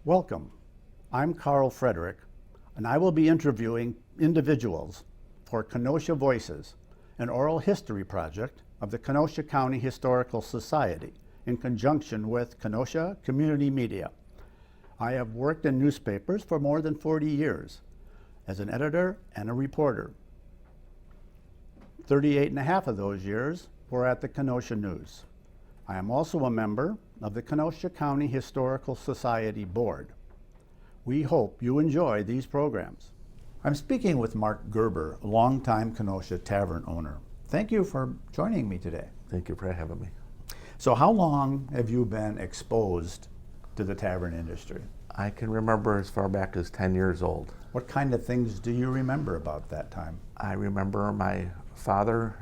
Welcome. I'm Carl Frederick, and I will be interviewing individuals for Kenosha Voices, an oral history project of the Kenosha County Historical Society in conjunction with Kenosha Community Media. I have worked in newspapers for more than 40 years as an editor and a reporter. 38 and a half of those years were at the Kenosha News. I am also a member of the Kenosha County Historical Society Board. We hope you enjoy these programs. I'm speaking with Mark Gerber, a longtime Kenosha Tavern owner. Thank you for joining me today. Thank you for having me. So how long have you been exposed to the tavern industry? I can remember as far back as 10 years old. What kind of things do you remember about that time? I remember my father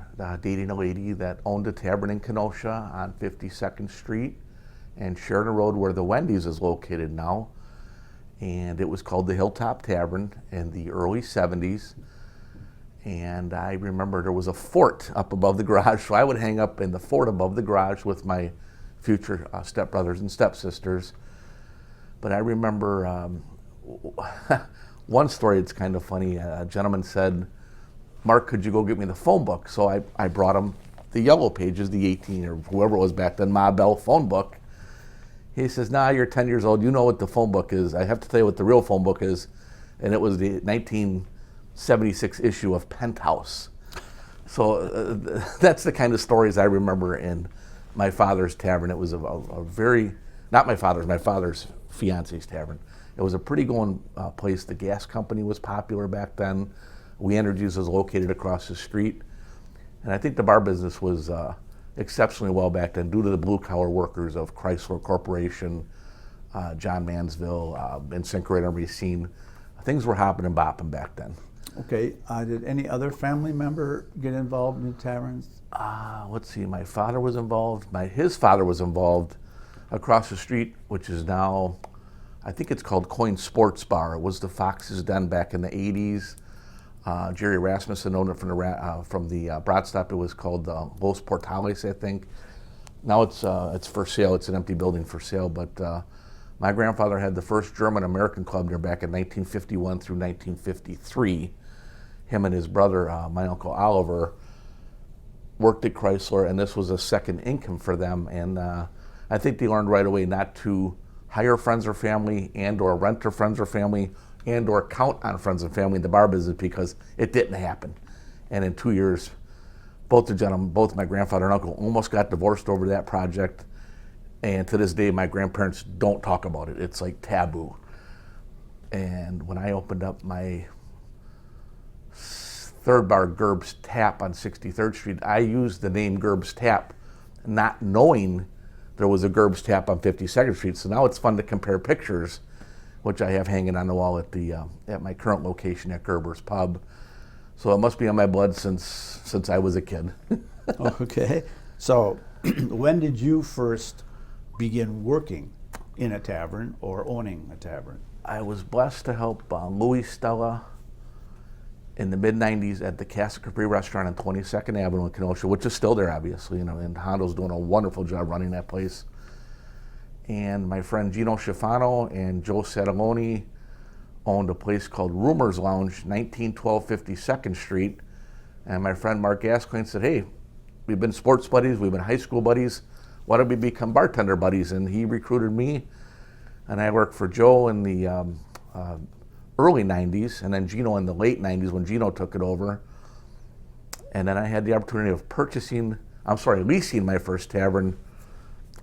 dating a lady that owned a tavern in Kenosha on 52nd Street and Sheridan Road, where the Wendy's is located now. And it was called the Hilltop Tavern in the early 70s. And I remember there was a fort up above the garage, so I would hang up in the fort above the garage with my future stepbrothers and stepsisters. But I remember one story that's kind of funny. A gentleman said, "Mark, could you go get me the phone book?" So I brought him the yellow pages, the 18 or whoever it was back then, Ma Bell phone book. He says, "Nah, you're 10 years old. You know what the phone book is. I have to tell you what the real phone book is." And it was the 1976 issue of Penthouse. So that's the kind of stories I remember in my father's tavern. It was a very, not my father's fiance's tavern. It was a pretty going place. The gas company was popular back then. We Energies was located across the street. And I think the bar business was exceptionally well back then due to the blue-collar workers of Chrysler Corporation, John Mansville, and Synchrate and Racine. Things were hopping and bopping back then. Okay, did any other family member get involved in taverns? Let's see, my father was involved. His father was involved across the street, which is now, I think it's called Coin Sports Bar. It was the Fox's Den back in the 80s. Jerry Rasmussen owned it from the Broad Stop. It was called Los Portales, I think. Now it's for sale. It's an empty building for sale. But my grandfather had the first German-American club there back in 1951 through 1953. Him and his brother, my Uncle Oliver, worked at Chrysler, and this was a second income for them. And I think they learned right away not to hire friends or family and or rent to friends or family and or count on friends and family in the bar business, because it didn't happen. And in 2 years, both my grandfather and uncle almost got divorced over that project. And to this day, my grandparents don't talk about it. It's like taboo. And when I opened up my third bar, Gerb's Tap on 63rd Street, I used the name Gerb's Tap, not knowing there was a Gerb's Tap on 52nd Street. So now it's fun to compare pictures, which I have hanging on the wall at my current location at Gerber's Pub. So it must be on my blood since I was a kid. Okay. So when did you first begin working in a tavern or owning a tavern? I was blessed to help Louis Stella in the mid-90s at the Casa Capri restaurant on 22nd Avenue in Kenosha, which is still there, obviously, and Hondo's doing a wonderful job running that place. And my friend Gino Schifano and Joe Sataloni owned a place called Rumors Lounge, 1912 52nd Street. And my friend Mark Gascoigne said, "Hey, we've been sports buddies, we've been high school buddies, why don't we become bartender buddies?" And he recruited me, and I worked for Joe in the early 90s, and then Gino in the late 90s when Gino took it over. And then I had the opportunity of leasing my first tavern,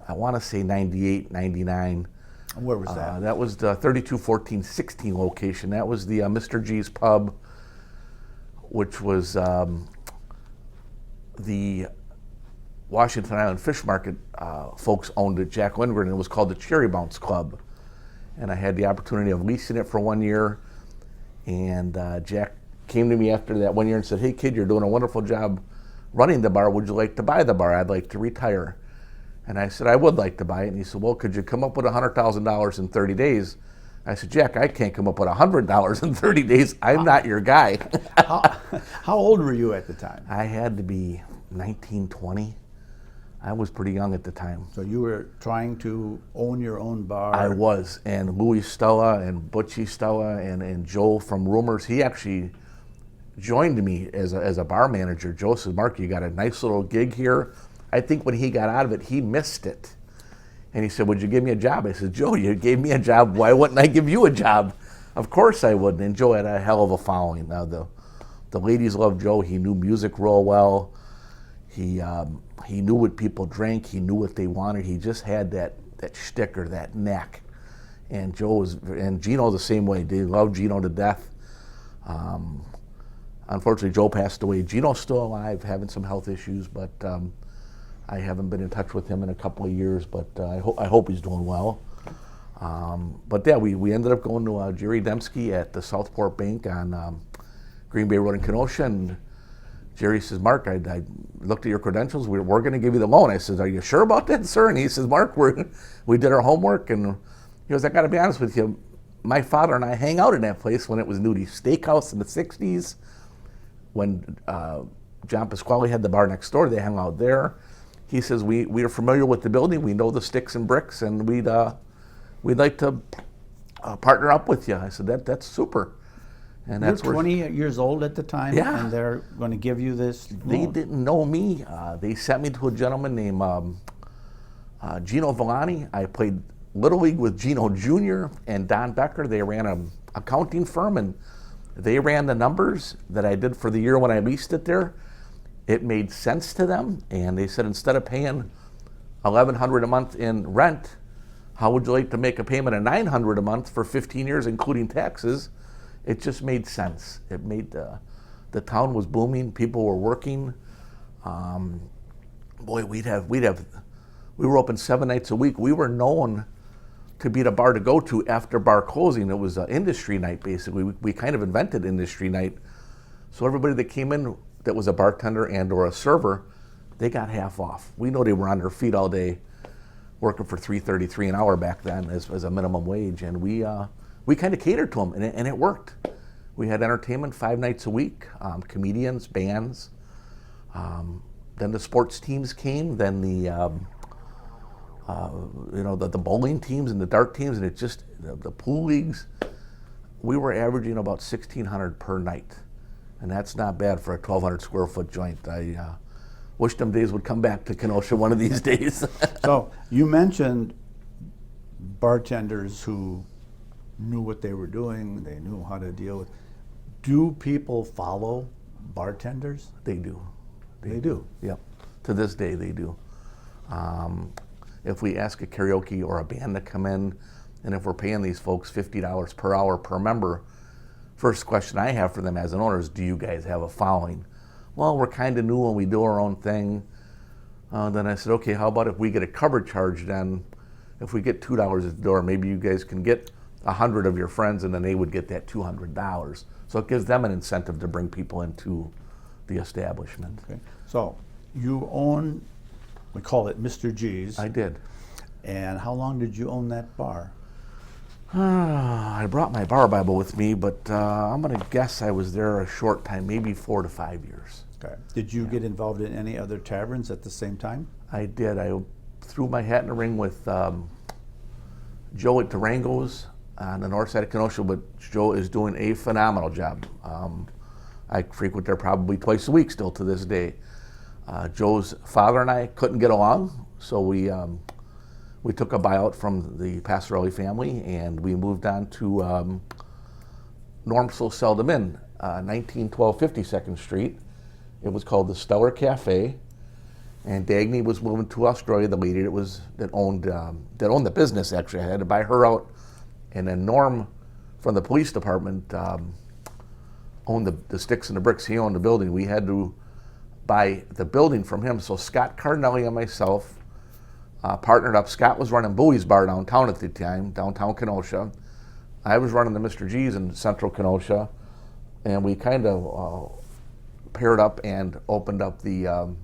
I want to say 98, 99. Where was that? That was the 3214-16 location. That was the Mr. G's Pub, which was the Washington Island Fish Market folks owned it, Jack Lindgren, and it was called the Cherry Bounce Club. And I had the opportunity of leasing it for 1 year. And Jack came to me after that 1 year and said, "Hey kid, you're doing a wonderful job running the bar. Would you like to buy the bar? I'd like to retire." And I said, "I would like to buy it." And he said, "Well, could you come up with $100,000 in 30 days? I said, "Jack, I can't come up with $100 in 30 days. I'm not your guy." How old were you at the time? I had to be 19, 20. I was pretty young at the time. So you were trying to own your own bar. I was, and Louis Stella and Butchie Stella and Joe from Rumors, he actually joined me as a bar manager. Joe says, Mark, you got a nice little gig here. I think when he got out of it, he missed it. And he said, would you give me a job? I said, Joe, you gave me a job. Why wouldn't I give you a job? Of course I would. And Joe had a hell of a following. Now, the ladies loved Joe. He knew music real well. He knew what people drank. He knew what they wanted. He just had that shtick or that knack. And Gino the same way. They loved Gino to death. Unfortunately, Joe passed away. Gino's still alive, having some health issues, but I haven't been in touch with him in a couple of years, but I hope he's doing well. But yeah, we ended up going to Jerry Dembski at the Southport Bank on Green Bay Road in Kenosha, and Jerry says, Mark, I looked at your credentials. We're going to give you the loan. I said, are you sure about that, sir? And he says, Mark, we did our homework, and he goes, I got to be honest with you. My father and I hang out in that place when it was Nudie Steakhouse in the 60s. When John Pasquale had the bar next door, they hung out there. He says, we are familiar with the building. We know the sticks and bricks, and we'd like to partner up with you. I said, that's super. And You're that's 20 years old at the time, Yeah. and they're going to give you this They loan. didn't know me. They sent me to a gentleman named Gino Villani. I played Little League with Gino Jr. and Don Becker. They ran an accounting firm, and they ran the numbers that I did for the year when I leased it there. It made sense to them, and they said, instead of paying $1,100 a month in rent, how would you like to make a payment of $900 a month for 15 years, including taxes? It just made sense. It made the town was booming. People were working. Boy, we were open 7 nights a week. We were known to be the bar to go to after bar closing. It was an industry night, basically. We kind of invented industry night. So everybody that came in that was a bartender and or a server, they got half off. We know they were on their feet all day, working for $3.33 an hour back then as a minimum wage, and we kind of catered to them, and it worked. We had entertainment 5 nights a week, comedians, bands. Then the sports teams came. Then the bowling teams and the dart teams, and it just the pool leagues. We were averaging about $1,600 per night, and that's not bad for a 1,200 square foot joint. I wish them days would come back to Kenosha one of these days. So you mentioned bartenders who knew what they were doing, they knew how to deal with. Do people follow bartenders? They do. They do. Yep. To this day, they do. If we ask a karaoke or a band to come in, and if we're paying these folks $50 per hour per member, first question I have for them as an owner is, do you guys have a following? Well, we're kind of new and we do our own thing. Then I said, okay, how about if we get a cover charge then? If we get $2 at the door, maybe you guys can get 100 of your friends, and then they would get that $200. So it gives them an incentive to bring people into the establishment. Okay. So you own, we call it Mr. G's. I did. And how long did you own that bar? I brought my bar Bible with me, but I'm going to guess I was there a short time, maybe 4 to 5 years. Okay. Did you get involved in any other taverns at the same time? I did. I threw my hat in the ring with Joe at Durango's on the north side of Kenosha, but Joe is doing a phenomenal job. I frequent there probably twice a week still to this day. Joe's father and I couldn't get along, so we took a buyout from the Passarelli family, and we moved on to Norm so seldom in, 1912 52nd Street. It was called the Stellar Cafe, and Dagny was moving to Australia. The lady that owned the business, actually, I had to buy her out, and then Norm from the police department owned the sticks and the bricks. He owned the building. We had to buy the building from him. So Scott Cardinelli and myself partnered up. Scott was running Bowie's Bar downtown at the time, downtown Kenosha. I was running the Mr. G's in central Kenosha, and we kind of paired up and opened up the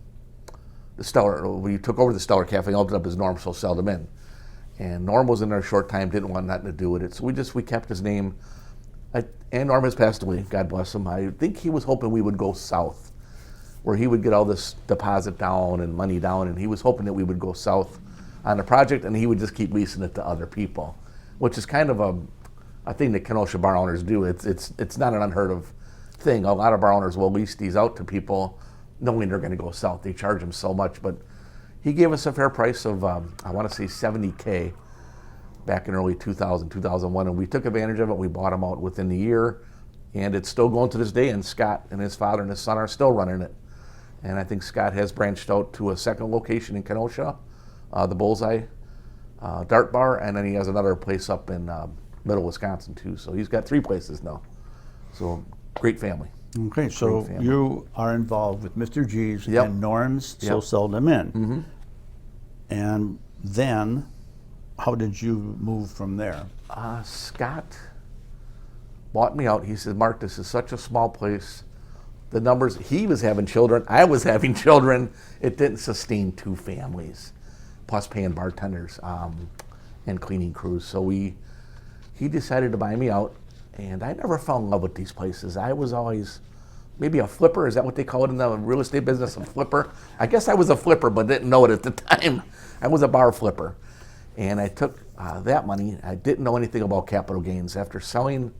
Stellar. We took over the Stellar Cafe and opened up as Norm so seldom in. And Norm was in there a short time, didn't want nothing to do with it, so we kept his name. And Norm has passed away, God bless him. I think he was hoping we would go south. where he would get all this deposit down and money down, and he was hoping that we would go south on the project, and he would just keep leasing it to other people, which is kind of a thing that Kenosha bar owners do. It's not an unheard of thing. A lot of bar owners will lease these out to people knowing they're going to go south. They charge them so much, but he gave us a fair price of, I want to say $70K back in early 2000, 2001, and we took advantage of it. We bought them out within the year, and it's still going to this day, and Scott and his father and his son are still running it. And I think Scott has branched out to a second location in Kenosha, the Bullseye Dart Bar, and then he has another place up in Middle Wisconsin too. So he's got 3 places now. So great family. Okay, so Great family. you are involved with Mr. G's Yep. and Norm's So Yep. Seldom In. Mm-hmm. And then, how did you move from there? Scott bought me out. He said, Mark, this is such a small place. The numbers, he was having children, I was having children. It didn't sustain 2 families, plus paying bartenders and cleaning crews. So he decided to buy me out, and I never fell in love with these places. I was always maybe a flipper. Is that what they call it in the real estate business, a flipper? I guess I was a flipper, but didn't know it at the time. I was a bar flipper. And I took that money. I didn't know anything about capital gains. After selling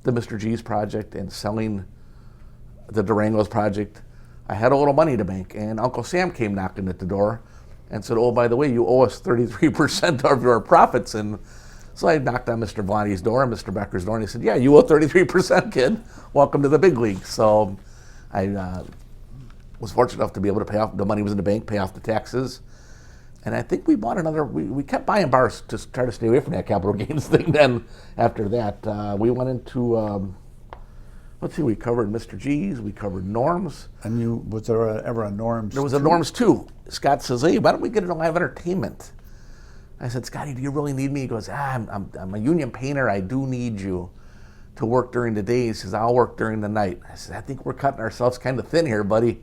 the Mr. G's project and selling the Durango's project, I had a little money to bank, and Uncle Sam came knocking at the door and said, oh, by the way, you owe us 33% of your profits. And so I knocked on Mr. Vladdy's door and Mr. Becker's door, and he said, yeah, you owe 33%, kid. Welcome to the big league. So I was fortunate enough to be able to pay off, the money was in the bank, pay off the taxes. And I think we bought another, we kept buying bars to try to stay away from that capital gains thing. Then after that, we went into, let's see, we covered Mr. G's, we covered Norm's. And was there ever a Norm's? There was a Norm's too. Scott says, hey, why don't we get into live entertainment? I said, Scotty, do you really need me? He goes, I'm a union painter. I do need you to work during the day. He says, I'll work during the night. I said, I think we're cutting ourselves kind of thin here, buddy.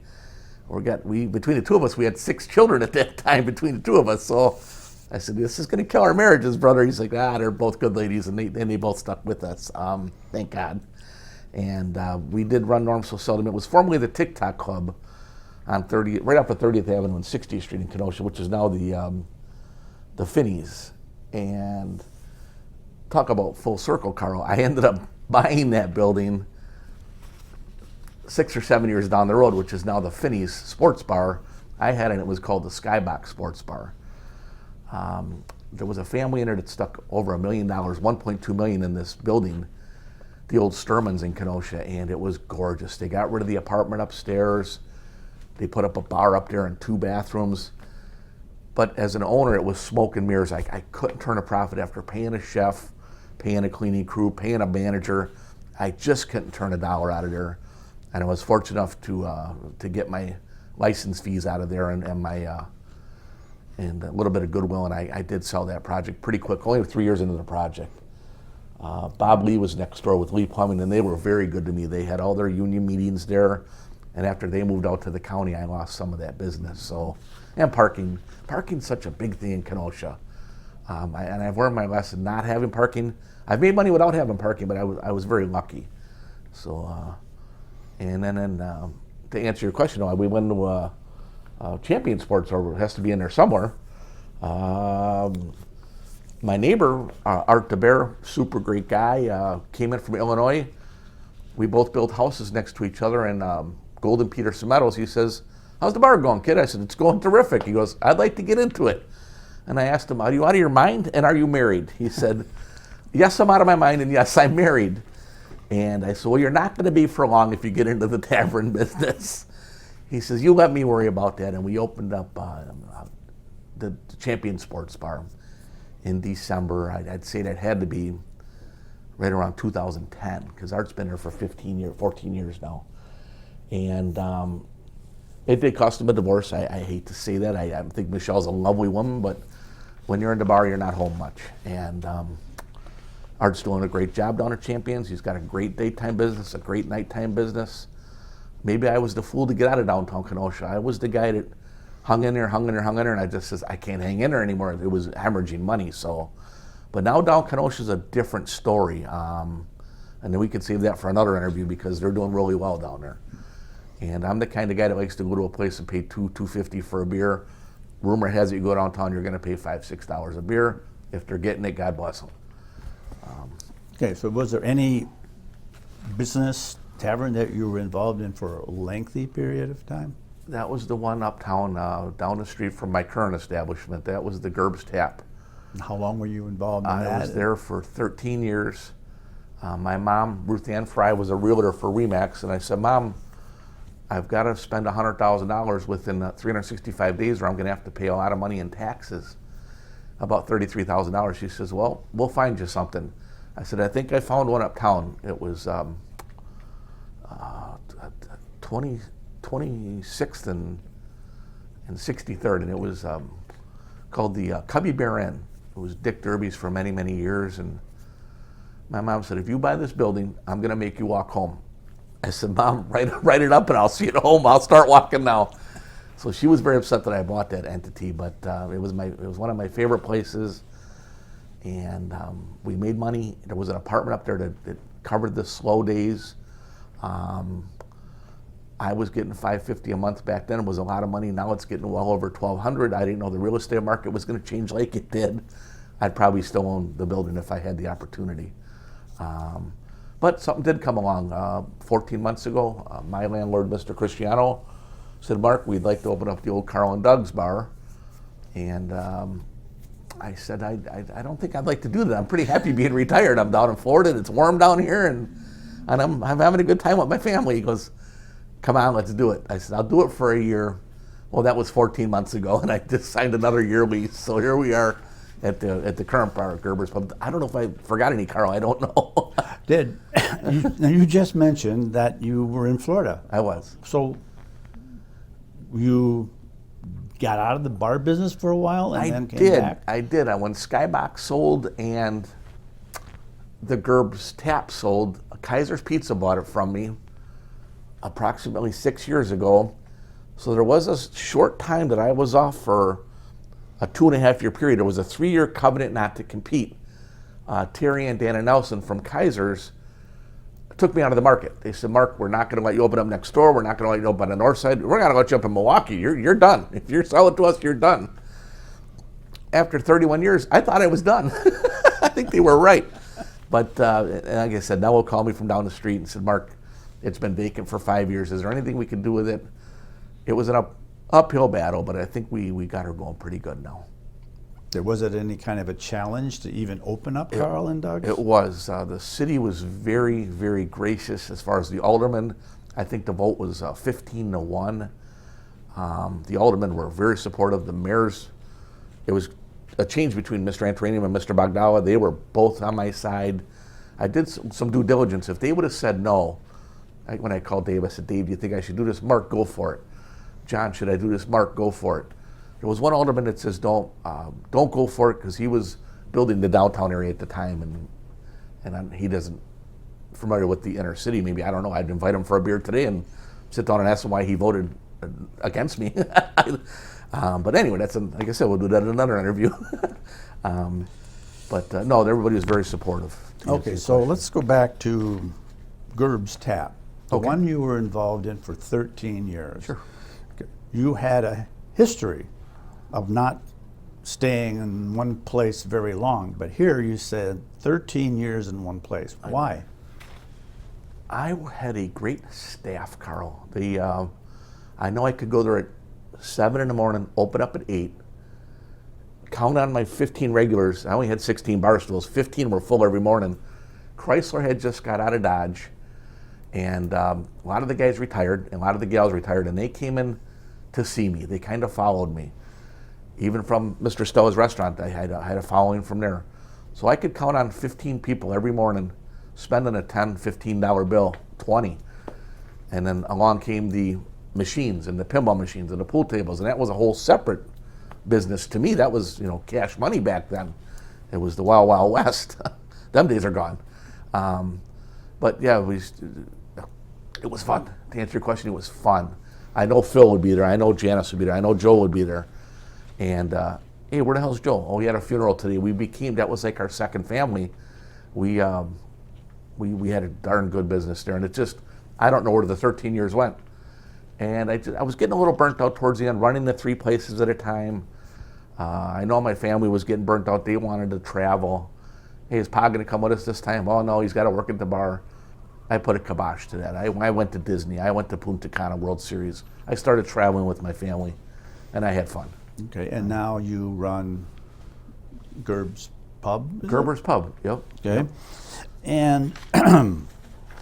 Between the 2 of us, we had 6 children at that time between the 2 of us. So I said, this is going to kill our marriages, brother. He's like, they're both good ladies, and they both stuck with us. Thank God. And we did run Norm So Seldom. It was formerly the TikTok Club on right off of 30th Avenue and 60th Street in Kenosha, which is now the Finneys. And talk about full circle, Carl. I ended up buying that building 6 or 7 years down the road, which is now the Finneys Sports Bar. I had it, and it was called the Skybox Sports Bar. There was a family in there that stuck over $1 million, $1.2 million in this building, the old Sturmans in Kenosha, and it was gorgeous. They got rid of the apartment upstairs. They put up a bar up there and 2 bathrooms. But as an owner, it was smoke and mirrors. I couldn't turn a profit after paying a chef, paying a cleaning crew, paying a manager. I just couldn't turn a dollar out of there. And I was fortunate enough to get my license fees out of there and a little bit of goodwill, and I did sell that project pretty quick, only 3 years into the project. Bob Lee was next door with Lee Plumbing, and they were very good to me. They had all their union meetings there, and after they moved out to the county, I lost some of that business. So, and parking's such a big thing in Kenosha. And I've learned my lesson not having parking. I've made money without having parking, but I was very lucky. So, and then to answer your question, we went to Champion Sports, or it has to be in there somewhere. My neighbor, Art DeBear, super great guy, came in from Illinois. We both built houses next to each other in Golden Peterson Meadows. He says, how's the bar going, kid? I said, it's going terrific. He goes, I'd like to get into it. And I asked him, are you out of your mind, and are you married? He said, yes, I'm out of my mind, and yes, I'm married. And I said, well, you're not going to be for long if you get into the tavern business. He says, you let me worry about that. And we opened up the Champion Sports Bar in December. I'd say that had to be right around 2010, because Art's been there for 14 years now. And it did cost him a divorce. I hate to say that. I think Michelle's a lovely woman, but when you're in the bar, you're not home much. And Art's doing a great job down at Champions. He's got a great daytime business, a great nighttime business. Maybe I was the fool to get out of downtown Kenosha. I was the guy that hung in there, and I just says, I can't hang in there anymore. It was hemorrhaging money. So, but now down Kenosha's a different story. And then we could save that for another interview, because they're doing really well down there. And I'm the kind of guy that likes to go to a place and pay $2.50 for a beer. Rumor has it you go downtown, you're going to pay $5-6 a beer. If they're getting it, God bless them. Okay, so was there any business tavern that you were involved in for a lengthy period of time? That was the one uptown, down the street from my current establishment. That was the Gerber's Tap. How long were you involved in that? I was there for 13 years. My mom, Ruth Ann Fry, was a realtor for Remax, and I said, Mom, I've got to spend $100,000 within 365 days or I'm going to have to pay a lot of money in taxes, about $33,000. She says, well, we'll find you something. I said, I think I found one uptown. It was 26th and 63rd, and it was called the Cubby Bear Inn. It was Dick Derby's for many, many years, and my mom said, if you buy this building, I'm going to make you walk home. I said, Mom, write it up and I'll see you at home. I'll start walking now. So she was very upset that I bought that entity, but it was one of my favorite places, and we made money. There was an apartment up there that covered the slow days. I was getting $550 a month back then. It was a lot of money. Now it's getting well over $1,200. I didn't know the real estate market was going to change like it did. I'd probably still own the building if I had the opportunity. But something did come along. 14 months ago, my landlord, Mr. Cristiano, said, Mark, we'd like to open up the old Carl and Doug's bar. And I said, I don't think I'd like to do that. I'm pretty happy being retired. I'm down in Florida. It's warm down here, and I'm having a good time with my family. He goes, come on, let's do it. I said, I'll do it for a year. Well, that was 14 months ago, and I just signed another year lease. So here we are at the current bar at Gerber's Pub. I don't know if I forgot any, Carl. I don't know. Now you just mentioned that you were in Florida. I was. So you got out of the bar business for a while and then came back? I did. When Skybox sold and the Gerber's Tap sold, Kaiser's Pizza bought it from me approximately 6 years ago. So there was a short time that I was off for a 2.5 year period. There was a 3-year covenant not to compete. Terry and Dana Nelson from Kaiser's took me out of the market. They said, Mark, we're not going to let you open up next door. We're not going to let you open on the north side. We're going to let you up in Milwaukee. You're done. If you're selling to us, you're done. After 31 years, I thought I was done. I think they were right. But like I said, now will call me from down the street and said, Mark, it's been vacant for 5 years. Is there anything we can do with it? It was an uphill battle, but I think we got her going pretty good now. Was it any kind of a challenge to even open up Carl and Doug's? It was. The city was very, very gracious as far as the aldermen. I think the vote was 15-1. The aldermen were very supportive. The mayors, it was a change between Mr. Antaranian and Mr. Bogdala. They were both on my side. I did some due diligence. If they would have said no, when I called Dave, I said, Dave, do you think I should do this? Mark, go for it. John, should I do this? Mark, go for it. There was one alderman that says, don't go for it, because he was building the downtown area at the time, and he doesn't familiar with the inner city. Maybe, I don't know. I'd invite him for a beer today and sit down and ask him why he voted against me. But anyway, like I said, we'll do that in another interview. No, everybody was very supportive. Okay, so let's go back to Gerber's Tap, the one you were involved in for 13 years. Sure. You had a history of not staying in one place very long, but here you said 13 years in one place. Why? I had a great staff, Carl. I know I could go there at 7 in the morning, open up at 8, count on my 15 regulars. I only had 16 bar stools. 15 were full every morning. Chrysler had just got out of Dodge, and a lot of the guys retired, and a lot of the gals retired, and they came in to see me. They kind of followed me. Even from Mr. Stella's restaurant, I had a following from there. So I could count on 15 people every morning spending a $10, $15 bill, 20. And then along came the machines and the pinball machines and the pool tables, and that was a whole separate business to me. That was, cash money back then. It was the Wild Wild West. Them days are gone. But yeah, it was fun. To answer your question, it was fun. I know Phil would be there. I know Janice would be there. I know Joe would be there. And hey, where the hell's Joe? Oh, he had a funeral today. That was like our second family. We had a darn good business there, and it just, I don't know where the 13 years went. And I was getting a little burnt out towards the end, running the 3 places at a time. I know my family was getting burnt out. They wanted to travel. Hey, is Pa going to come with us this time? Oh, no, he's got to work at the bar. I put a kibosh to that. I went to Disney. I went to Punta Cana World Series. I started traveling with my family, and I had fun. Okay, and now you run Gerber's Pub? Gerber's Pub, yep. Okay. Yep. And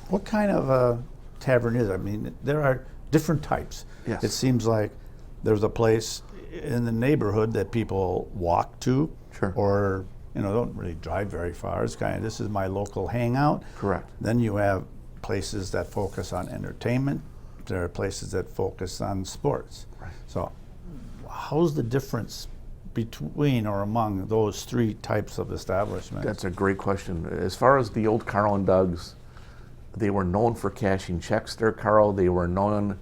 what kind of a tavern is it? I mean, there are different types. Yes. It seems like there's a place in the neighborhood that people walk to, Sure. or don't really drive very far. It's kind of, this is my local hangout. Correct. Then you have places that focus on entertainment. There are places that focus on sports. Right. So how's the difference between or among those 3 types of establishments? That's a great question. As far as the old Carl and Doug's, they were known for cashing checks there, Carl. They were known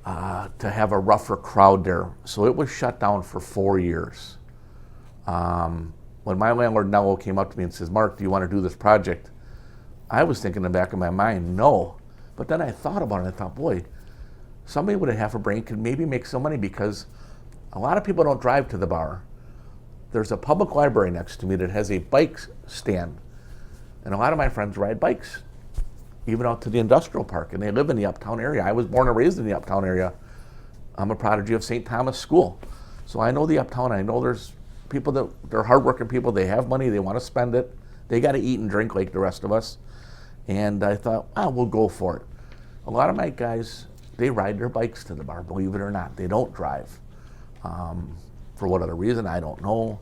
to have a rougher crowd there. So it was shut down for 4 years. When my landlord Nello came up to me and says, Mark, do you want to do this project? I was thinking in the back of my mind, no. But then I thought about it and I thought, boy, somebody with a half a brain could maybe make some money, because a lot of people don't drive to the bar. There's a public library next to me that has a bike stand. And a lot of my friends ride bikes, even out to the industrial park, and they live in the uptown area. I was born and raised in the uptown area. I'm a prodigy of St. Thomas School. So I know the uptown. I know there's people they're hardworking people. They have money. They want to spend it. They got to eat and drink like the rest of us. And I thought, we'll go for it. A lot of my guys, they ride their bikes to the bar, believe it or not. They don't drive. For what other reason, I don't know.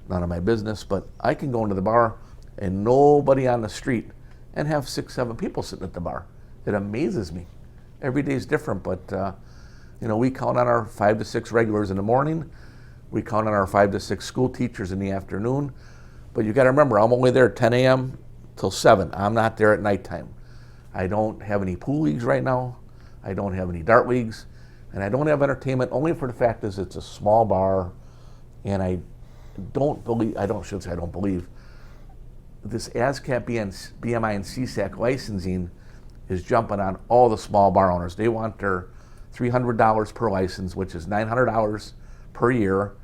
None of my business. But I can go into the bar and nobody on the street and have 6, 7 people sitting at the bar. It amazes me. Every day is different, but we count on our 5 to 6 regulars in the morning. We count on our 5 to 6 school teachers in the afternoon. But you got to remember, I'm only there at 10 a.m. till 7. I'm not there at nighttime. I don't have any pool leagues right now. I don't have any dart leagues. And I don't have entertainment, only for the fact is it's a small bar, and I don't believe, I don't believe, this ASCAP, BMI, and CSAC licensing is jumping on all the small bar owners. They want their $300 per license, which is $900 per year,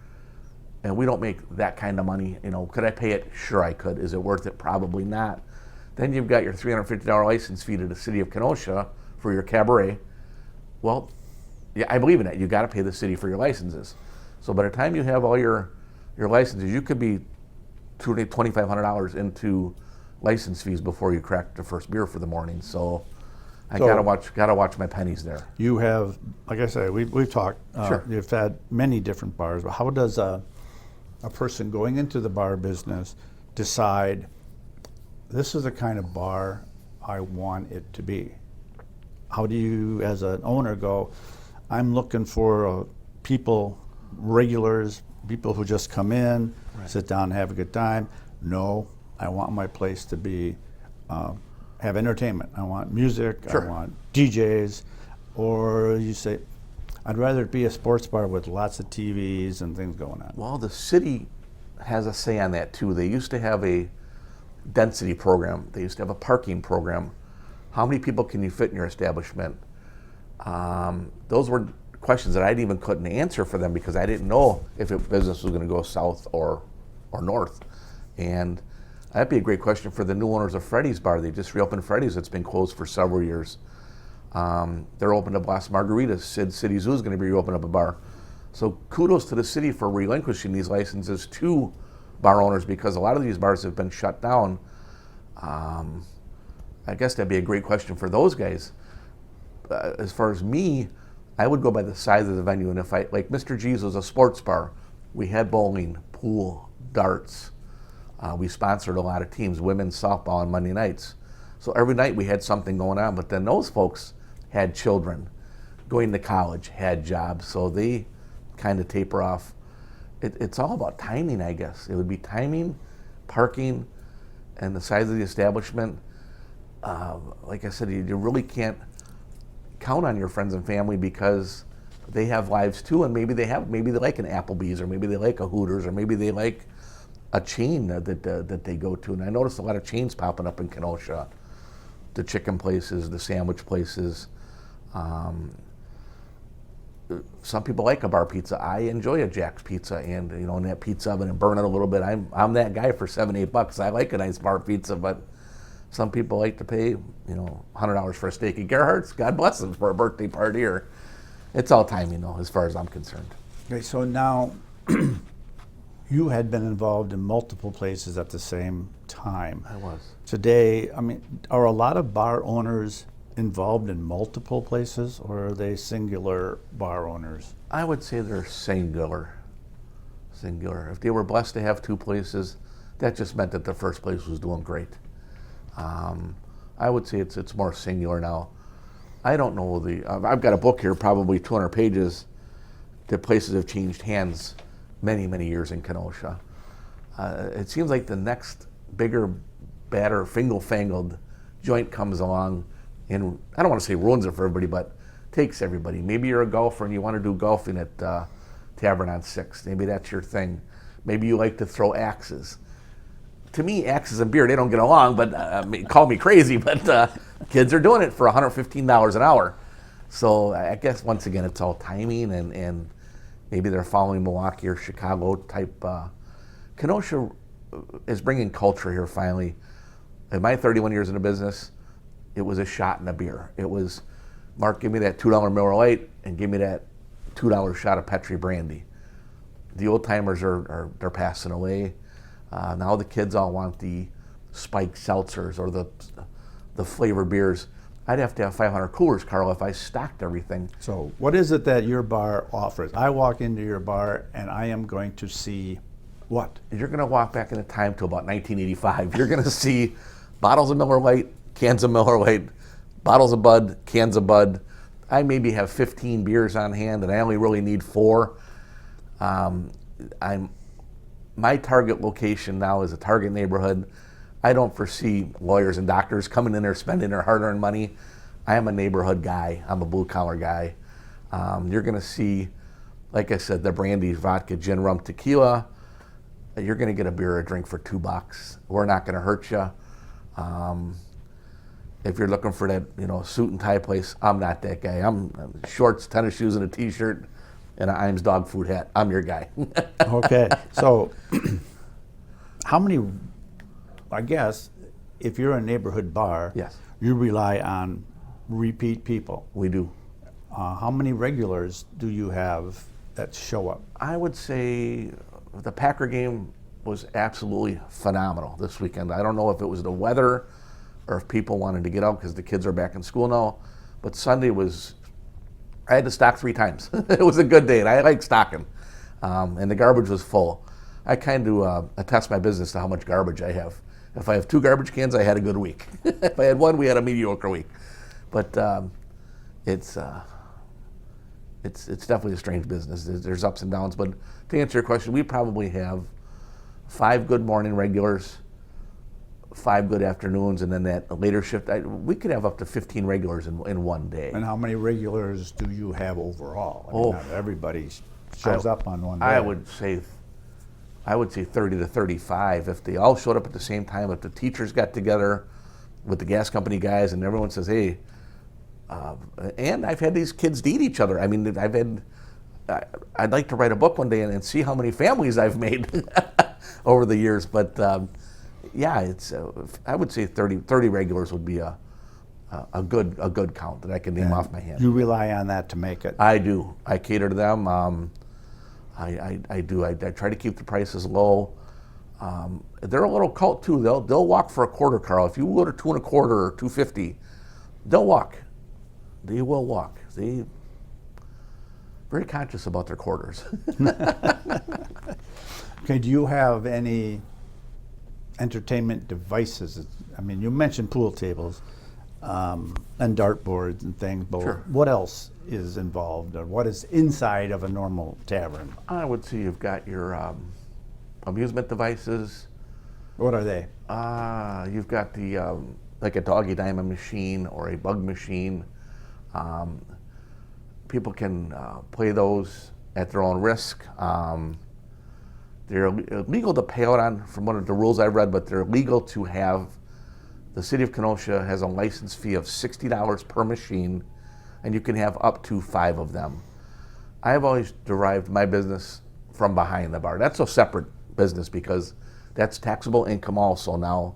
and we don't make that kind of money. Could I pay it? Sure I could. Is it worth it? Probably not. Then you've got your $350 license fee to the city of Kenosha for your cabaret. Well, yeah, I believe in that. You got to pay the city for your licenses. So by the time you have all your licenses, you could be $2,500 into license fees before you crack the first beer for the morning. So I gotta watch my pennies there. You have, like I said, we've talked. Sure. You've had many different bars, but how does a person going into the bar business decide this is the kind of bar I want it to be? How do you, as an owner, go, I'm looking for people, regulars, people who just come in, Right. sit down and have a good time? No, I want my place to be, have entertainment. I want music, Sure. I want DJs, or you say, I'd rather it be a sports bar with lots of TVs and things going on. Well, the city has a say on that too. They used to have a density program. They used to have a parking program. How many people can you fit in your establishment? Those were questions that I even couldn't answer for them because I didn't know if a business was going to go south or north. And that'd be a great question for the new owners of Freddy's Bar. They just reopened Freddy's. It's been closed for several years. They're open to Las Margaritas. Sid City Zoo is going to be reopening up a bar. So kudos to the city for relinquishing these licenses to bar owners because a lot of these bars have been shut down. I guess that'd be a great question for those guys. As far as me, I would go by the size of the venue. And if like Mr. G's was a sports bar, we had bowling, pool, darts. We sponsored a lot of teams, women's softball on Monday nights. So every night we had something going on, but then those folks had children going to college, had jobs, so they kind of taper off. It's all about timing, I guess. It would be timing, parking, and the size of the establishment. Like I said, you really can't count on your friends and family because they have lives too, and maybe they like an Applebee's, or maybe they like a Hooters, or maybe they like a chain that they go to. And I noticed a lot of chains popping up in Kenosha. The chicken places, the sandwich places. some people like a bar pizza. I enjoy a Jack's pizza, and in that pizza oven and burn it a little bit. I'm that guy for $7-8. I like a nice bar pizza, but some people like to pay $100 for a steak at Gerhardt's. God bless them, for a birthday party, or it's all timing, as far as I'm concerned. Okay, so now you had been involved in multiple places at the same time. I was. Today, are a lot of bar owners involved in multiple places, or are they singular bar owners? I would say they're singular. If they were blessed to have two places, that just meant that the first place was doing great. I would say it's more singular now. I don't know I've got a book here, probably 200 pages, that places have changed hands many, many years in Kenosha. It seems like the next bigger, badder, fingle-fangled joint comes along, and I don't want to say ruins it for everybody, but takes everybody. Maybe you're a golfer and you want to do golfing at Tavern on 6th. Maybe that's your thing. Maybe you like to throw axes. To me, axes and beer, they don't get along, but call me crazy, but kids are doing it for $115 an hour. So I guess, once again, it's all timing, and maybe they're following Milwaukee or Chicago type. Kenosha is bringing culture here finally. In my 31 years in the business, it was a shot and a beer. It was, Mark, give me that $2 Miller Lite and give me that $2 shot of Petri brandy. The old timers they're passing away. Now the kids all want the spiked seltzers or the flavored beers. I'd have to have 500 coolers, Carl, if I stocked everything. So what is it that your bar offers? I walk into your bar and I am going to see what? You're going to walk back in the time to about 1985. You're going to see bottles of Miller Lite, cans of Miller Lite, bottles of Bud, cans of Bud. I maybe have 15 beers on hand, and I only really need 4. My target location now is a target neighborhood. I don't foresee lawyers and doctors coming in there spending their hard-earned money. I am a neighborhood guy. I'm a blue-collar guy. You're going to see, like I said, the brandy, vodka, gin, rum, tequila. You're going to get a beer or a drink for $2. We're not going to hurt you. If you're looking for that, suit and tie place, I'm not that guy. I'm shorts, tennis shoes, and a T-shirt, and an Iams dog food hat. I'm your guy. Okay, so how many? I guess if you're a neighborhood bar, Yes, you rely on repeat people. we do. How many regulars do you have that show up? I would say the Packer game was absolutely phenomenal this weekend. I don't know if it was the weather or if people wanted to get out because the kids are back in school now, but Sunday I had to stock 3 times. It was a good day, and I like stocking. And the garbage was full. I kind of attest my business to how much garbage I have. If I have 2 garbage cans, I had a good week. If I had 1, we had a mediocre week. But it's definitely a strange business. There's ups and downs. But to answer your question, we probably have 5 good morning regulars, 5 good afternoons, and then that later shift. We could have up to 15 regulars in one day. And how many regulars do you have overall? Not everybody shows up on one day. I would say 30 to 35 if they all showed up at the same time. If the teachers got together with the gas company guys and everyone says, hey, and I've had these kids date each other. I mean, I'd like to write a book one day and see how many families I've made over the years. But yeah, I would say 30 regulars would be a good count that I can name off my hand. You rely on that to make it. I do. I cater to them. I do. I try to keep the prices low. They're a little cult too. They'll walk for a quarter, Carl. If you go to 2 1/4 or $2.50, they'll walk. They will walk. They very conscious about their quarters. Okay, do you have any entertainment devices? I mean, you mentioned pool tables and dartboards and things, but Sure. what else is involved, or what is inside of a normal tavern? I would say you've got your amusement devices. What are they? You've got the like a doggy diamond machine or a bug machine. People can play those at their own risk. They're legal to pay out on, from one of the rules I read, but they're legal to have. The city of Kenosha has a license fee of $60 per machine, and you can have up to 5 of them. I've always derived my business from behind the bar. That's a separate business because that's taxable income also now.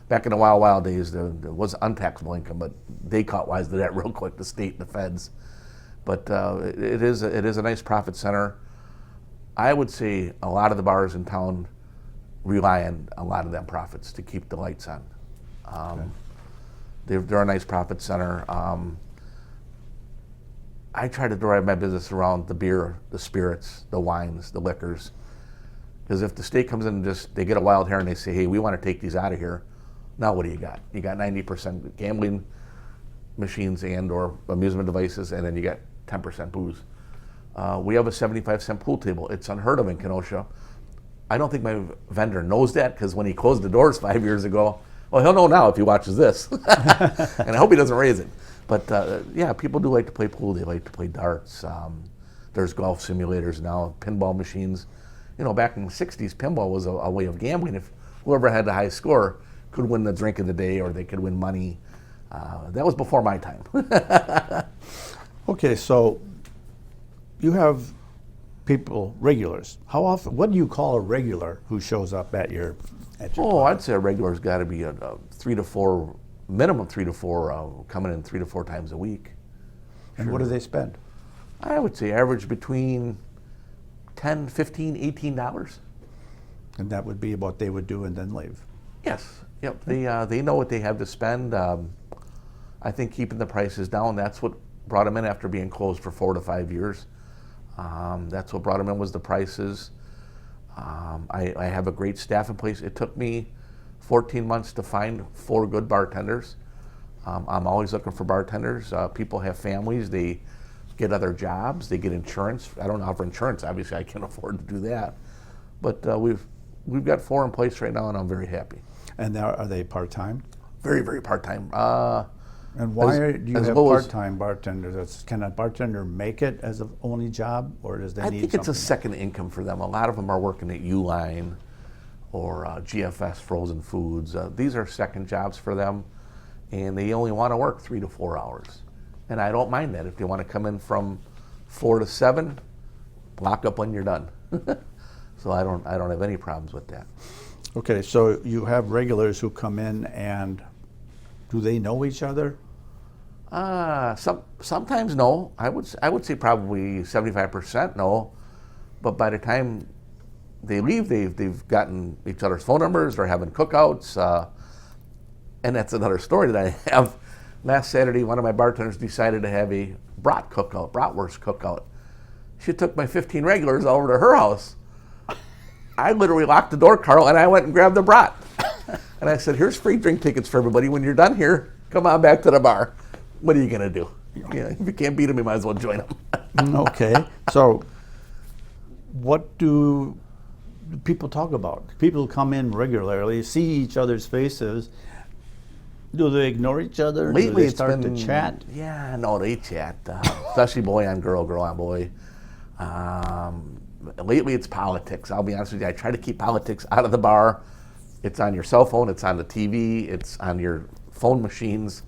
Back in the wild days, there was untaxable income, but they caught wise to that real quick, the state and the feds. But it is a nice profit center. I would say a lot of the bars in town rely on a lot of them profits to keep the lights on. They're a nice profit center. I try to derive my business around the beer, the spirits, the wines, the liquors. Because if the state comes in and they get a wild hair and they say, hey, we want to take these out of here, now what do you got? You got 90% gambling machines and or amusement devices, and then you got 10% booze. We have a 75-cent pool table. It's unheard of in Kenosha. I don't think my vendor knows that because when he closed the doors 5 years ago, well, he'll know now if he watches this. And I hope he doesn't raise it. But yeah, people do like to play pool. They like to play darts. There's golf simulators now, pinball machines. You know, back in the 60s, pinball was a way of gambling. If whoever had the high score could win the drink of the day or they could win money. That was before my time. Okay, so you have people, regulars. How often, what do you call a regular who shows up at your Oh, bar? I'd say a regular's got to be a 3 to 4, minimum 3 to 4, coming in 3 to 4 times a week. And what do they spend? I would say average between $10, $15, $18. And that would be what they would do and then leave. Yes. Yep. They know what they have to spend. I think keeping the prices down, that's what brought them in after being closed for 4 to 5 years. That's what brought them in was the prices. I have a great staff in place. It took me 14 months to find 4 good bartenders. I'm always looking for bartenders. People have families. They get other jobs. They get insurance. I don't offer insurance. Obviously, I can't afford to do that. But we've got 4 in place right now, and I'm very happy. And now, are they part-time? Very, very part-time. And why do you as have low as- part-time bartenders? Can a bartender make it as an only job, or does they I need think it's a something second income for them. A lot of them are working at Uline or GFS Frozen Foods. These are second jobs for them, and they only want to work 3 to 4 hours. And I don't mind that. If they want to come in from 4 to 7, lock up when you're done. So I don't have any problems with that. Okay, so you have regulars who come in, and do they know each other? Sometimes no. I would say probably 75% no. But by the time they leave, they've gotten each other's phone numbers. They're having cookouts, and that's another story that I have. Last Saturday, one of my bartenders decided to have a bratwurst cookout. She took my 15 regulars over to her house. I literally locked the door, Carl, and I went and grabbed the brat. And I said, here's free drink tickets for everybody. When you're done here, come on back to the bar. What are you going to do? Yeah, if you can't beat them, you might as well join them. Okay, so what do people talk about? People come in regularly, see each other's faces. Do they ignore each other? Lately, do they it's start been to chat? Yeah, no, they chat, especially boy on girl, girl on boy. Lately, it's politics. I'll be honest with you. I try to keep politics out of the bar. It's on your cell phone. It's on the TV. It's on your phone machines.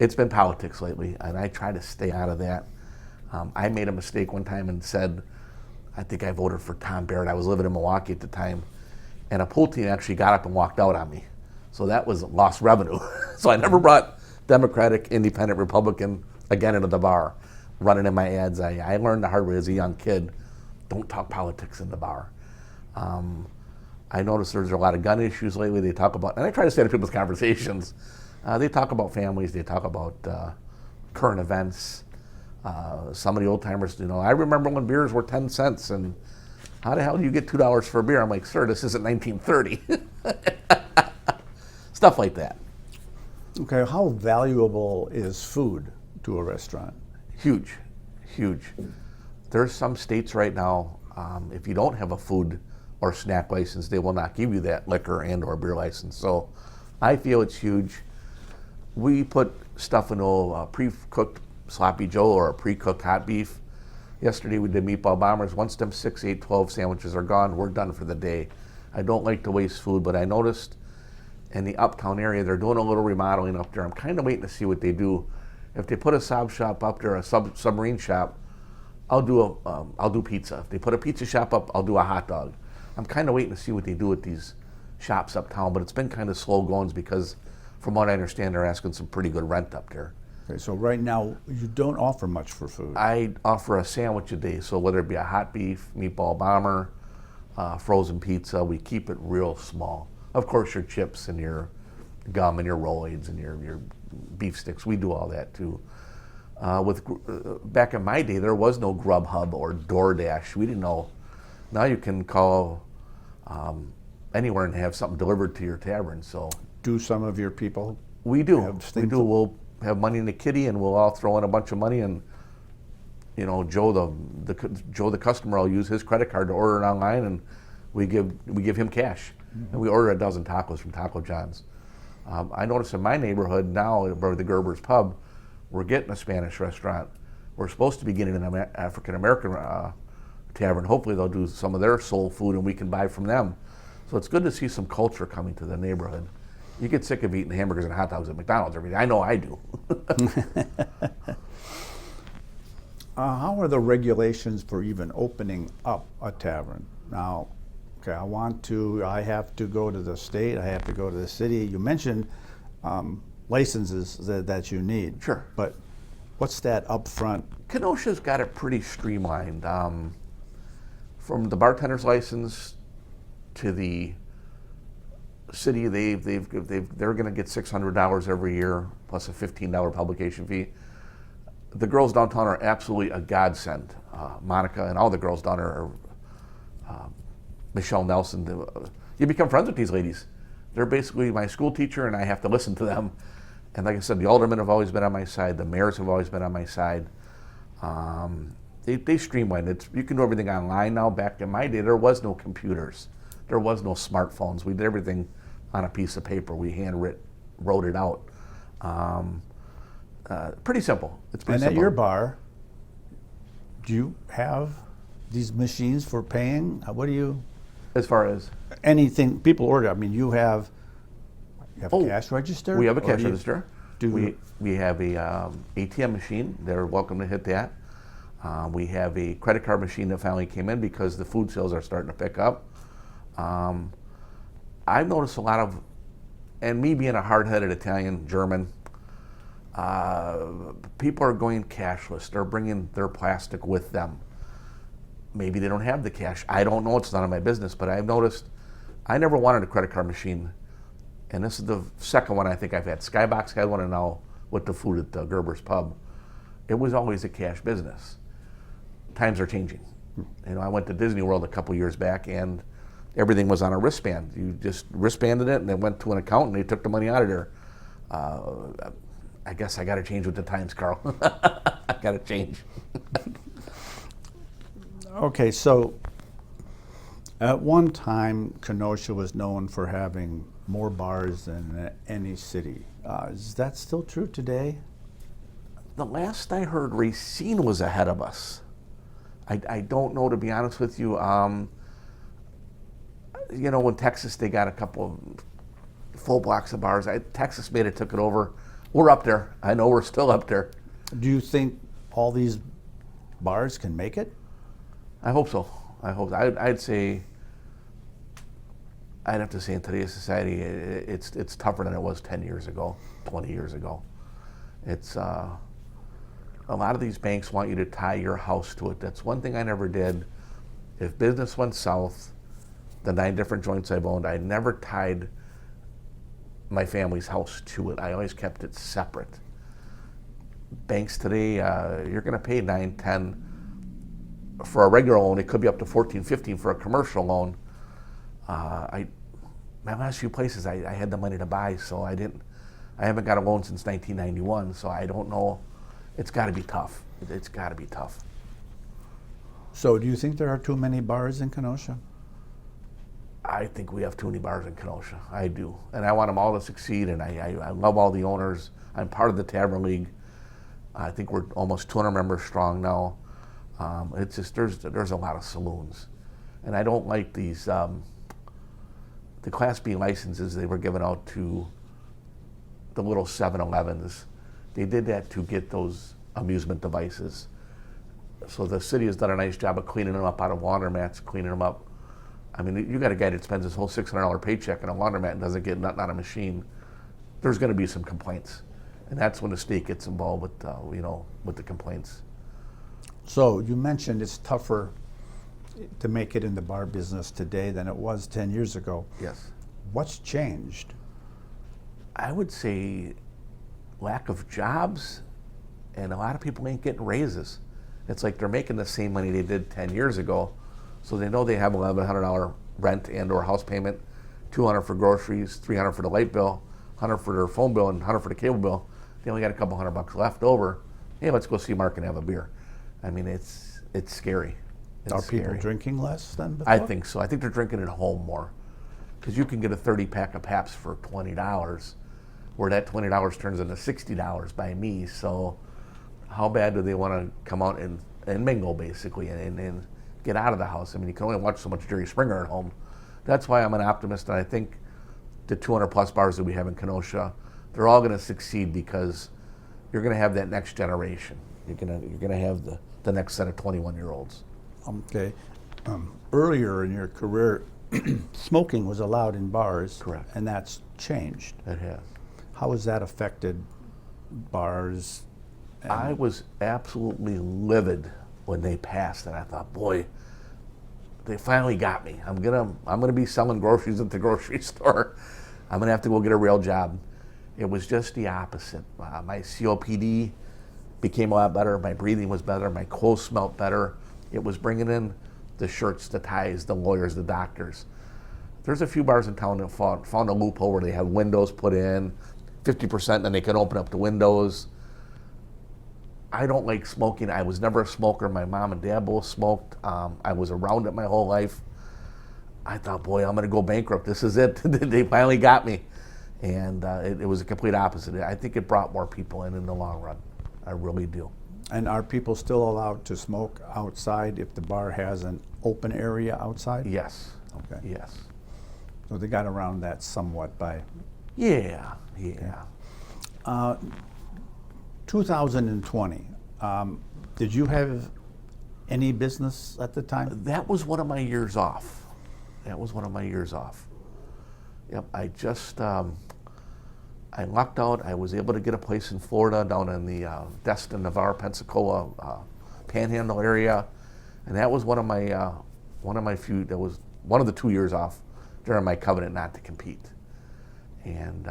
It's been politics lately, and I try to stay out of that. I made a mistake one time and said, I think I voted for Tom Barrett. I was living in Milwaukee at the time, and a pool team actually got up and walked out on me. So that was lost revenue. So I never brought Democratic, Independent, Republican again into the bar, running in my ads. I learned the hard way as a young kid, don't talk politics in the bar. I noticed there's a lot of gun issues lately. They talk about, and I try to stay out of people's conversations. They talk about families. They talk about current events. Some of the old timers, I remember when beers were 10 cents, and how the hell do you get $2 for a beer? I'm like, sir, this isn't 1930. Stuff like that. Okay, how valuable is food to a restaurant? Huge, huge. There's some states right now, if you don't have a food or snack license, they will not give you that liquor and or beer license. So I feel it's huge. We put stuff in a pre-cooked sloppy joe or a pre-cooked hot beef. Yesterday we did meatball bombers. Once them 6, 8, 12 sandwiches are gone, we're done for the day. I don't like to waste food, but I noticed in the uptown area, they're doing a little remodeling up there. I'm kind of waiting to see what they do. If they put a sub shop up there, a submarine shop, I'll do pizza. If they put a pizza shop up, I'll do a hot dog. I'm kind of waiting to see what they do with these shops uptown, but it's been kind of slow going because, from what I understand, they're asking some pretty good rent up there. Okay, so right now you don't offer much for food. I offer a sandwich a day, so whether it be a hot beef, meatball bomber, frozen pizza, we keep it real small. Of course, your chips and your gum and your Rolaids and your beef sticks, we do all that too. Back in my day, there was no Grubhub or DoorDash. We didn't know. Now you can call anywhere and have something delivered to your tavern. So Do some of your people? we do. have We things- do. We'll have money in the kitty, and we'll all throw in a bunch of money. And Joe, the customer, will use his credit card to order it online, and we give him cash, and we order a dozen tacos from Taco John's. I notice in my neighborhood now, where the Gerber's Pub, we're getting a Spanish restaurant. We're supposed to be getting an African American tavern. Hopefully, they'll do some of their soul food, and we can buy from them. So it's good to see some culture coming to the neighborhood. You get sick of eating hamburgers and hot dogs at McDonald's every day. I know I do. How are the regulations for even opening up a tavern? Now, okay, I have to go to the state, I have to go to the city. You mentioned licenses that you need. Sure. But what's that up front? Kenosha's got it pretty streamlined. From the bartender's license to the city, they're going to get $600 every year plus a $15 publication fee. The girls downtown are absolutely a godsend. Monica and all the girls down there are Michelle Nelson. You become friends with these ladies. They're basically my school teacher, and I have to listen to them. And like I said, the aldermen have always been on my side. The mayors have always been on my side. They streamlined it. You can do everything online now. Back in my day, there was no computers. There was no smartphones. We did everything on a piece of paper. We wrote it out. Pretty simple. It's pretty And simple. at your bar, do you have these machines for paying? What do you, As far as anything people order? I mean, you have a cash register? we have a Or cash do you- register. do- We have a ATM machine. They're welcome to hit that. We have a credit card machine that finally came in because the food sales are starting to pick up. I've noticed a lot of, and me being a hard-headed Italian, German, people are going cashless. They're bringing their plastic with them. Maybe they don't have the cash. I don't know. It's none of my business. But I've noticed, I never wanted a credit card machine. And this is the second one I think I've had. Skybox had one, and now with the food at the Gerber's Pub, it was always a cash business. Times are changing. I went to Disney World a couple years back, and everything was on a wristband. You just wristbanded it, and it went to an account, and they took the money out of there. I guess I got to change with the times, Carl. I got to change. Okay, so at one time, Kenosha was known for having more bars than any city. Is that still true today? The last I heard, Racine was ahead of us. I don't know, to be honest with you. When Texas, they got a couple of full blocks of bars. Texas took it over. We're up there. I know we're still up there. Do you think all these bars can make it? I hope so. I'd say, I'd have to say in today's society, it's tougher than it was 10 years ago, 20 years ago. It's, a lot of these banks want you to tie your house to it. That's one thing I never did. If business went south, the 9 different joints I've owned, I never tied my family's house to it. I always kept it separate. Banks today, you're going to pay 9, 10 for a regular loan. It could be up to 14, 15 for a commercial loan. My last few places, I had the money to buy, so I haven't got a loan since 1991, so I don't know. It's got to be tough. It's got to be tough. So do you think there are too many bars in Kenosha? I think we have too many bars in Kenosha. I do. And I want them all to succeed, and I love all the owners. I'm part of the Tavern League. I think we're almost 200 members strong now. It's just, there's a lot of saloons. And I don't like these, the Class B licenses they were giving out to the little 7-Elevens. They did that to get those amusement devices. So the city has done a nice job of cleaning them up out of laundromats, cleaning them up. I mean, you got a guy that spends his whole $600 paycheck in a laundromat and doesn't get nothing on a machine. There's going to be some complaints, and that's when the state gets involved with, with the complaints. So you mentioned it's tougher to make it in the bar business today than it was 10 years ago. Yes. What's changed? I would say lack of jobs, and a lot of people ain't getting raises. It's like they're making the same money they did 10 years ago, so they know they have $1,100 rent and or house payment, $200 for groceries, $300 for the light bill, $100 for their phone bill, and $100 for the cable bill. They only got a couple $100 left over. Hey, let's go see Mark and have a beer. I mean, it's scary. Are people drinking less than before? I think so. I think they're drinking at home more, because you can get a 30-pack of Pabst for $20, where that $20 turns into $60 by me. So how bad do they want to come out and mingle, basically, and get out of the house? I mean, you can only watch so much Jerry Springer at home. That's why I'm an optimist, and I think the 200-plus bars that we have in Kenosha, they're all going to succeed, because you're going to have that next generation. You're going to have the next set of 21-year-olds. Okay. Earlier in your career, smoking was allowed in bars. Correct. And that's changed. It has. How has that affected bars? I was absolutely livid when they passed, and I thought, boy, they finally got me. I'm gonna be selling groceries at the grocery store. I'm gonna have to go get a real job. It was just the opposite. My COPD became a lot better. My breathing was better. My clothes smelled better. It was bringing in the shirts, the ties, the lawyers, the doctors. There's a few bars in town that found a loophole where they have windows put in, 50%, and they can open up the windows. I don't like smoking. I was never a smoker. My mom and dad both smoked. I was around it my whole life. I thought, boy, I'm going to go bankrupt. This is it. They finally got me. And it was a complete opposite. I think it brought more people in the long run. I really do. And are people still allowed to smoke outside if the bar has an open area outside? Yes. Okay. Yes. So they got around that somewhat by... Yeah. 2020, did you have any business at the time? That was one of my years off. Yep, I lucked out. I was able to get a place in Florida, down in the Destin, Navarre, Pensacola Panhandle area, and that was one of my few. That was one of the 2 years off during my covenant not to compete, and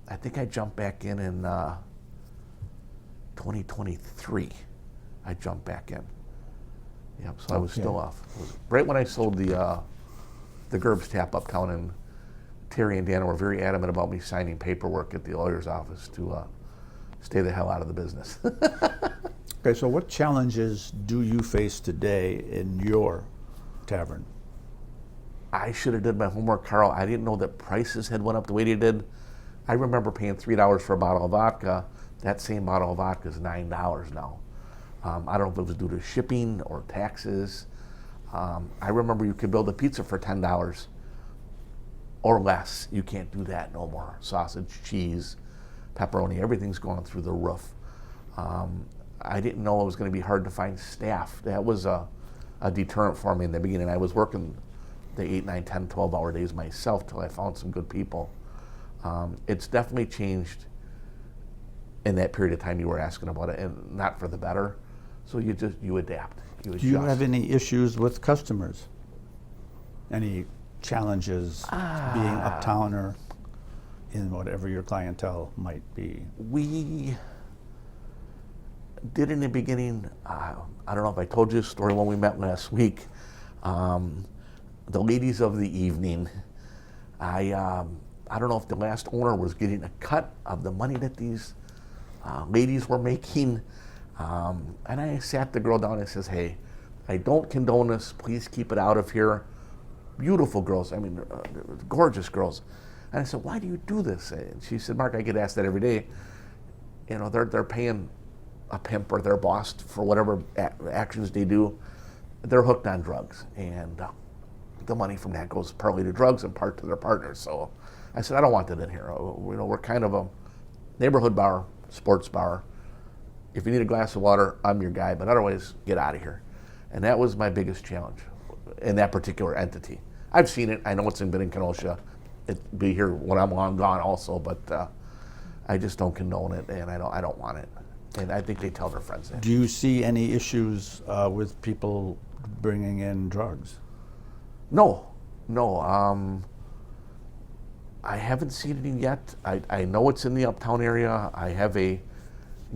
I think I jumped back in 2023. I jumped back in. Yep, so I was still off. It was right when I sold the Gerb's Tap uptown, and Terry and Dana were very adamant about me signing paperwork at the lawyer's office to stay the hell out of the business. Okay, so what challenges do you face today in your tavern? I should have did my homework, Carl. I didn't know that prices had went up the way they did. I remember paying $3 for a bottle of vodka. That same bottle of vodka is $9 now. I don't know if it was due to shipping or taxes. I remember you could build a pizza for $10 or less. You can't do that no more. Sausage, cheese, pepperoni, everything's going through the roof. I didn't know it was going to be hard to find staff. That was a deterrent for me in the beginning. I was working the 8, 9, 10, 12-hour days myself till I found some good people. It's definitely changed in that period of time you were asking about it, and not for the better. So you adapt. You adjust. Do you have any issues with customers? Any challenges being uptown or in whatever your clientele might be? We did in the beginning, I don't know if I told you this story when we met last week. The ladies of the evening, I don't know if the last owner was getting a cut of the money that these ladies were making. And I sat the girl down and says, hey, I don't condone this. Please keep it out of here. Beautiful girls. I mean, gorgeous girls. And I said, why do you do this? And she said, Mark, I get asked that every day. You know, they're paying a pimp or their boss for whatever actions they do. They're hooked on drugs. And the money from that goes partly to drugs and part to their partners. So I said, I don't want that in here. You know, we're kind of a neighborhood bar, sports bar. If you need a glass of water, I'm your guy, but otherwise, get out of here. And that was my biggest challenge in that particular entity. I've seen it. I know it's been in Kenosha. It'd be here when I'm long gone also, but I just don't condone it, and I don't want it. And I think they tell their friends that. Do you see any issues with people bringing in drugs? No. I haven't seen it yet. I know it's in the uptown area. I have a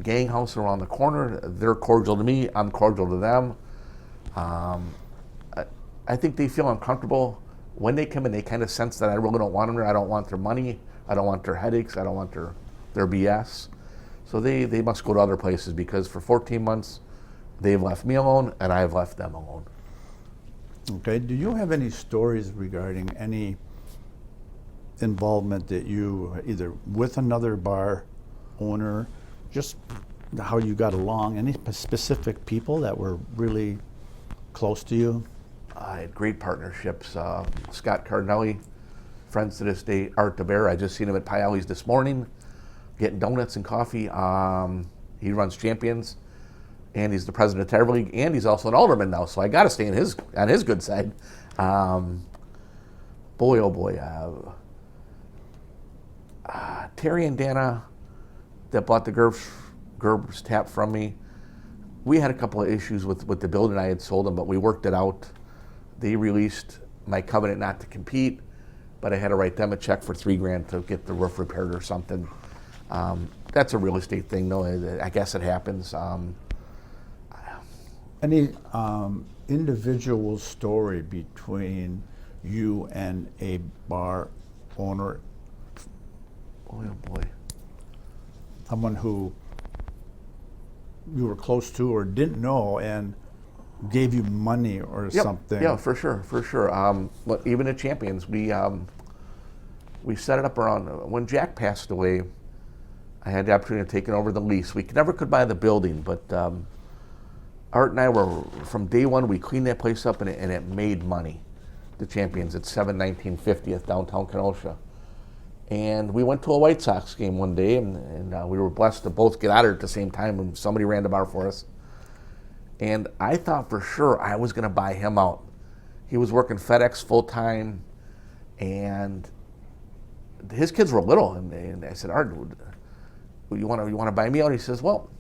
gang house around the corner. They're cordial to me. I'm cordial to them. I think they feel uncomfortable when they come in. They kind of sense that I really don't want them there. I don't want their money. I don't want their headaches. I don't want their BS. So they must go to other places, because for 14 months they've left me alone and I've left them alone. Okay. Do you have any stories regarding any involvement that you, either with another bar owner, just how you got along, any specific people that were really close to you? I had great partnerships. Scott Cardinelli, friends to this day. Art DeBear, I just seen him at Piali's this morning, getting donuts and coffee. He runs Champions, and he's the president of Tavern League, and he's also an alderman now, so I got to stay on his good side. Boy, oh boy. Terry and Dana that bought the Gerber's tap from me, we had a couple of issues with the building I had sold them, but we worked it out. They released my covenant not to compete, but I had to write them a check for $3,000 to get the roof repaired or something. That's a real estate thing, though. I guess it happens. Any individual story between you and a bar owner? Boy, oh boy. Someone who you were close to or didn't know and gave you money or something? Yeah, for sure. But even at Champions, we set it up around when Jack passed away. I had the opportunity of taking over the lease. We never could buy the building, but Art and I were, from day one, we cleaned that place up and it made money. The Champions at 719 50th downtown Kenosha. And we went to a White Sox game one day, and we were blessed to both get out of there at the same time when somebody ran the bar for us. And I thought for sure I was going to buy him out. He was working FedEx full-time, and his kids were little. And I said, Art, you want to buy me out? He says, well,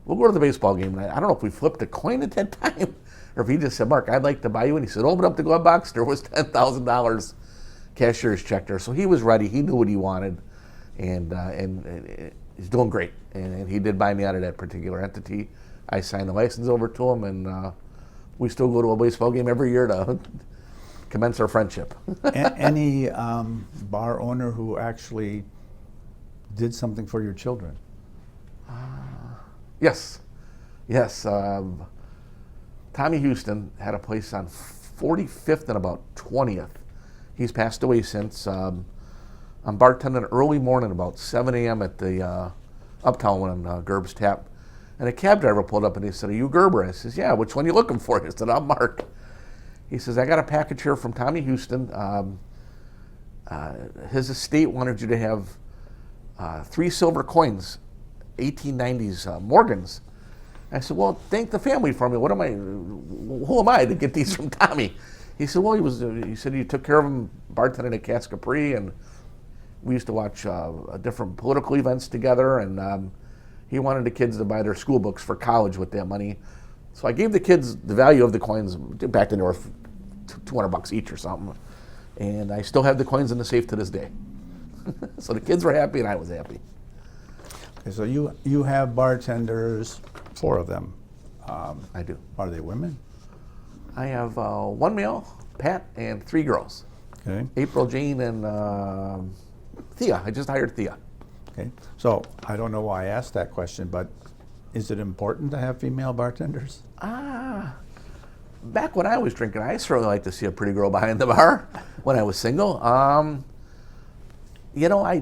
we'll go to the baseball game. And I don't know if we flipped a coin at that time, or if he just said, Mark, I'd like to buy you. And he said, open up the glove box. There was $10,000 cashier's check there. So he was ready. He knew what he wanted. And he's doing great. And he did buy me out of that particular entity. I signed the license over to him, and we still go to a baseball game every year to commence our friendship. Any bar owner who actually did something for your children? Yes. Tommy Houston had a place on 45th and about 20th. He's passed away since. I'm bartending early morning, about 7 a.m. at the Uptown one on Gerber's Tap. And a cab driver pulled up and he said, are you Gerber? I says, yeah, which one are you looking for? He said, I'm Mark. He says, I got a package here from Tommy Houston. His estate wanted you to have 3 silver coins, 1890s Morgans. I said, well, thank the family for me. Who am I to get these from Tommy? He said, well, he said you took care of him bartending at Cass Capri, and we used to watch different political events together, and he wanted the kids to buy their school books for college with that money. So I gave the kids the value of the coins. Back then they were $200 each or something. And I still have the coins in the safe to this day. So the kids were happy and I was happy. Okay, so you have bartenders, 4 of them. I do. Are they women? I have 1 male, Pat, and 3 girls. Okay. April, Jane, and Thea. I just hired Thea. Okay. So I don't know why I asked that question, but is it important to have female bartenders? Back when I was drinking, I certainly liked to see a pretty girl behind the bar when I was single. When I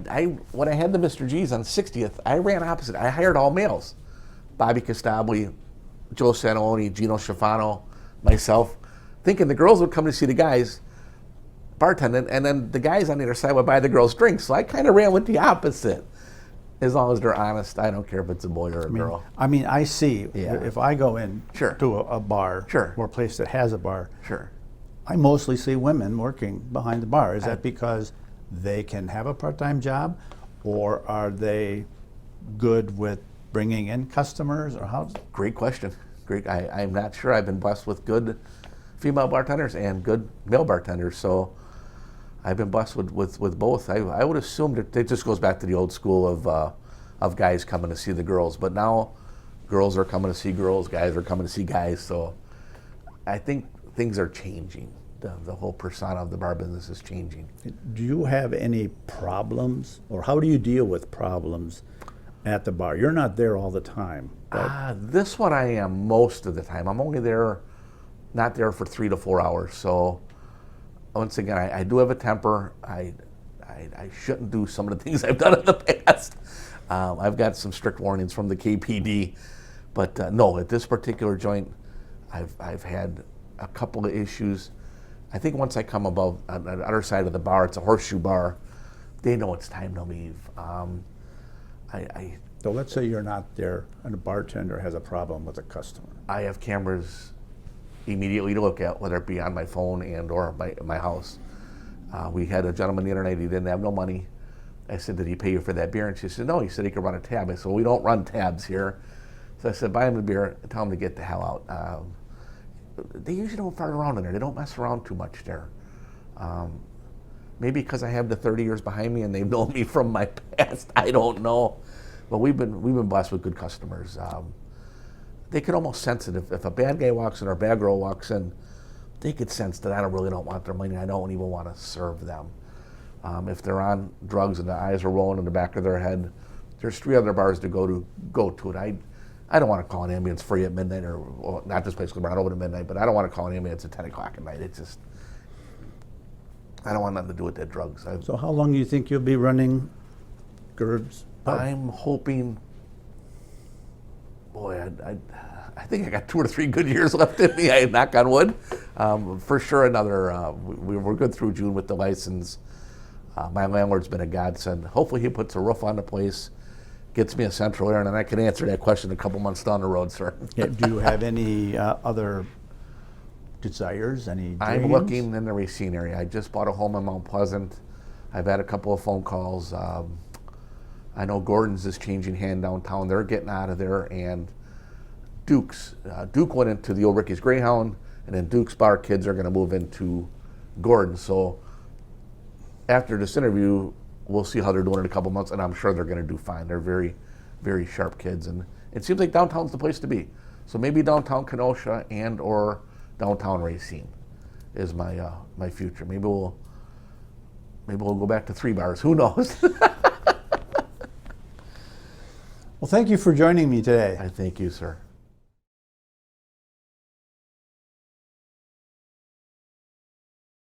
had the Mr. G's on 60th, I ran opposite. I hired all males. Bobby Costabile, Joe Santaloni, Gino Schifano, myself, thinking the girls would come to see the guys bartending, and then the guys on the other side would buy the girls drinks. So I kind of ran with the opposite. As long as they're honest, I don't care if it's a boy or a girl. I see. Yeah. If I go in Sure. to a bar Sure. or a place that has a bar, Sure. I mostly see women working behind the bar. Is that because they can have a part-time job, or are they good with bringing in customers, or how? Great question. Great. I'm not sure. I've been blessed with good female bartenders and good male bartenders, so I've been blessed with both. I would assume that it just goes back to the old school of guys coming to see the girls, but now girls are coming to see girls, guys are coming to see guys, so I think things are changing. The whole persona of the bar business is changing. Do you have any problems, or how do you deal with problems at the bar? You're not there all the time. But This one I am most of the time. I'm only not there for 3 to 4 hours. So once again, I do have a temper. I shouldn't do some of the things I've done in the past. I've got some strict warnings from the KPD. But no, at this particular joint, I've had a couple of issues. I think once I come above on the other side of the bar, it's a horseshoe bar, they know it's time to leave. So let's say you're not there and a bartender has a problem with a customer. I have cameras immediately to look at, whether it be on my phone and or my house. We had a gentleman the other night, he didn't have no money. I said, did he pay you for that beer? And she said, no, he said he could run a tab. I said, well, we don't run tabs here. So I said, buy him the beer and tell him to get the hell out. They usually don't fart around in there. They don't mess around too much there. Maybe because I have the 30 years behind me and they've known me from my past. I don't know. But we've been blessed with good customers. They could almost sense it. If a bad guy walks in or a bad girl walks in, they could sense that I really don't want their money. I don't even want to serve them. If they're on drugs and their eyes are rolling in the back of their head, there's 3 other bars to go to it. I don't want to call an ambulance free at midnight, or well, not this place because we're not open at midnight, but I don't want to call an ambulance at 10 o'clock at night. It's just, I don't want nothing to do with that drugs. So how long do you think you'll be running Gerb's pub? I'm hoping, boy, I think I got 2 or 3 good years left in me. I knock on wood. For sure another, we're good through June with the license. My landlord's been a godsend. Hopefully he puts a roof on the place, gets me a central air, and then I can answer that question a couple months down the road, sir. Yeah, do you have any other desires, any dreams? I'm looking in the Racine area. I just bought a home in Mount Pleasant. I've had a couple of phone calls. I know Gordon's is changing hand downtown. They're getting out of there, and Duke's. Duke went into the old Ricky's Greyhound, and then Duke's Bar kids are going to move into Gordon. So after this interview, we'll see how they're doing in a couple months, and I'm sure they're going to do fine. They're very, very sharp kids, and it seems like downtown's the place to be. So maybe downtown Kenosha and or downtown Racine is my my future. Maybe we'll go back to 3 bars. Who knows? Well, thank you for joining me today. I thank you, sir.